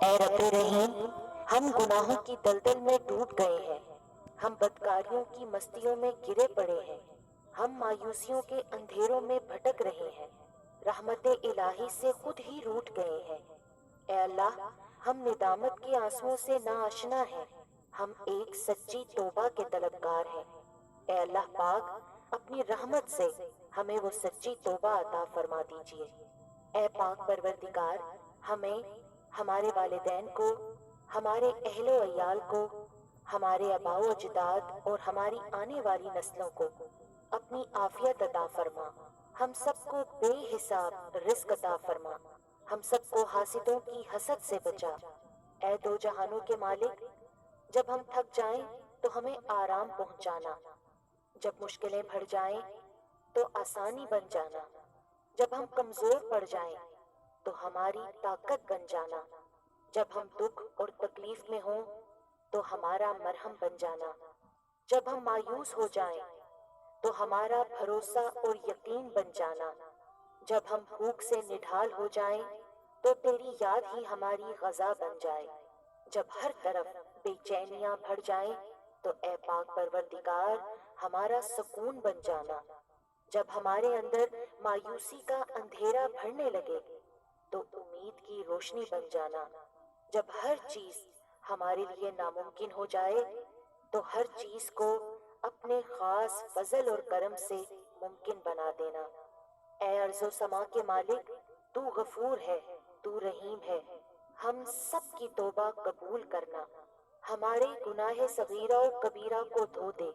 اے رب رحیم، ہم گناہوں کی دلدل میں ڈوب گئے ہیں، ہم بدکاریوں کی مستیوں میں گرے پڑے ہیں، ہم مایوسیوں کے اندھیروں میں بھٹک رہے ہیں، رحمت الہی سے خود ہی روٹھ گئے ہیں۔ اے اللہ، ہم ندامت کے آنسوؤں سے ناآشنا ہیں، ہم ایک سچی توبہ کے طلبگار ہیں۔ اے اللہ پاک، اپنی رحمت سے ہمیں وہ سچی توبہ عطا فرما دیجیے۔ اے پاک پروردگار، ہمیں، ہمارے والدین کو، ہمارے اہل و عیال کو، ہمارے آباء و اجداد اور ہماری آنے والی نسلوں کو اپنی عافیت عطا فرما، ہم سب کو بے حساب رزق عطا فرما، ہم سب کو حاسدوں کی حسد سے بچا۔ اے دو جہانوں کے مالک، جب ہم تھک جائیں تو ہمیں آرام پہنچانا، جب مشکلیں بڑھ جائیں تو آسانی بن جانا، جب ہم کمزور پڑ جائیں تو ہماری طاقت بن جانا، جب ہم دکھ اور تکلیف میں ہوں تو ہمارا مرہم بن جانا، جب ہم مایوس ہو جائیں تو ہمارا بھروسہ اور یقین بن جانا، جب ہم بھوک سے نڈھال ہو جائیں تو تیری یاد ہی ہماری غذا بن جائے، جب ہر طرف بے چینیاں بڑھ جائیں تو اے پاک پروردگار ہمارا سکون بن جانا، جب ہمارے اندر مایوسی کا اندھیرا بھرنے لگے تو امید کی روشنی بن جانا، جب ہر چیز ہمارے لیے ناممکن ہو جائے تو ہر چیز کو اپنے خاص فضل اور کرم سے ممکن بنا دینا۔ اے ارض و سما کے مالک، تو غفور ہے، تو رحیم ہے، ہم سب کی توبہ قبول کرنا، ہمارے گناہ صغیرہ و کبیرہ کو دھو دے،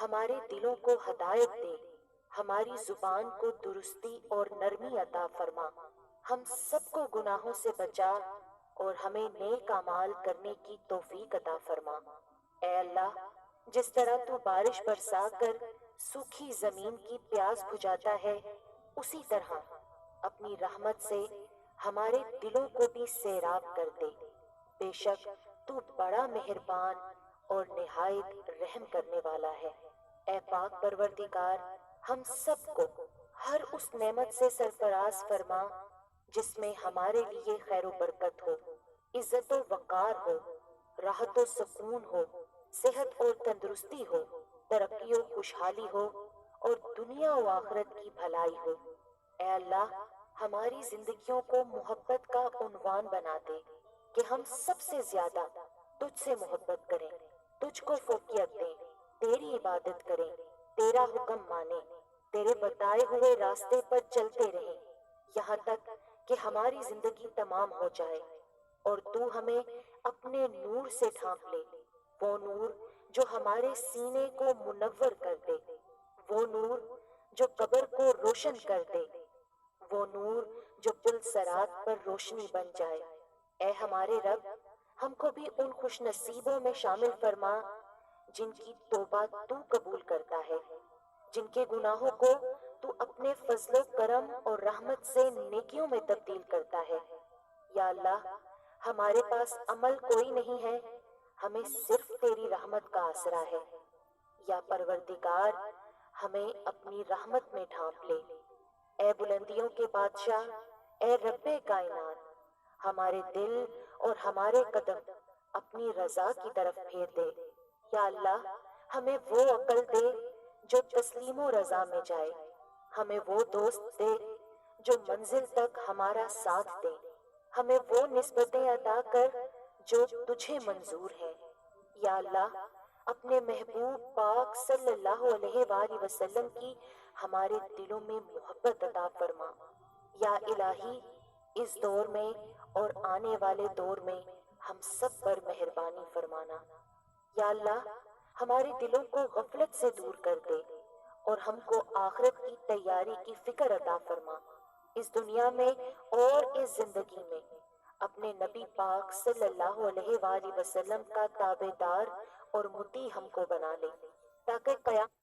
ہمارے دلوں کو ہدایت دے، ہماری زبان کو درستی اور نرمی عطا فرما، ہم سب کو گناہوں سے بچا اور ہمیں نیک اعمال کرنے کی توفیق عطا فرما۔ اے اللہ، جس طرح تو بارش برسا کر سوکھی زمین کی پیاس بجھاتا ہے، اسی طرح اپنی رحمت سے ہمارے دلوں کو بھی سیراب کر دے۔ بے شک تو بڑا مہربان اور نہایت رحم کرنے والا ہے۔ اے پاک پروردگار، ہم سب کو ہر اس نعمت سے سرفراز فرما جس میں ہمارے لیے خیر و برکت ہو، عزت و وقار ہو، راحت و سکون ہو، صحت اور تندرستی ہو، ترقی و خوشحالی ہو اور دنیا و آخرت کی بھلائی ہو۔ اے اللہ، ہماری زندگیوں کو محبت کا عنوان بنا دے کہ ہم سب سے زیادہ تجھ سے محبت کریں، تجھ کو فوقیت دیں، تیری عبادت کریں، تیرا حکم مانیں، تیرے بتائے ہوئے راستے پر چلتے رہیں، یہاں تک کہ ہماری زندگی تمام ہو جائے اور تو ہمیں اپنے نور سے ڈھانپ لے، وہ نور جو ہمارے سینے کو منور کر دے، وہ نور جو قبر کو روشن کر دے، وہ نور جو پل صراط پر روشنی بن جائے۔ اے ہمارے رب، ہم کو بھی ان خوش نصیبوں میں شامل فرما جن کی توبہ تو قبول کرتا ہے، جن کے گناہوں کو تو اپنے فضل و کرم اور رحمت سے نیکیوں میں تبدیل کرتا ہے۔ یا اللہ، ہمارے پاس عمل کوئی نہیں ہے، ہمیں صرف تیری رحمت کا آسرا ہے۔ یا پروردگار، ہمیں اپنی رحمت میں ڈھانپ لے۔ اے بلندیوں کے بادشاہ، اے رب کائنات، ہمارے دل اور ہمارے قدم اپنی رضا کی طرف پھیر دے۔ یا اللہ، ہمیں وہ عقل دے جو تسلیم و رضا میں جائے، ہمیں وہ دوست دے جو منزل تک ہمارا ساتھ دے، ہمیں وہ نسبتیں عطا کر جو تجھے منظور ہے۔ یا اللہ، اپنے محبوب پاک صلی اللہ علیہ وآلہ وسلم کی ہمارے دلوں میں محبت عطا فرما۔ یا الہی، اس دور میں اور آنے والے دور میں ہم سب پر مہربانی فرمانا۔ یا اللہ، ہمارے دلوں کو غفلت سے دور کر دے اور ہم کو آخرت کی تیاری کی فکر عطا فرما۔ اس دنیا میں اور اس زندگی میں اپنے نبی پاک صلی اللہ علیہ وآلہ وسلم کا تابع دار اور مطیع ہم کو بنا لے، تاکہ قیامت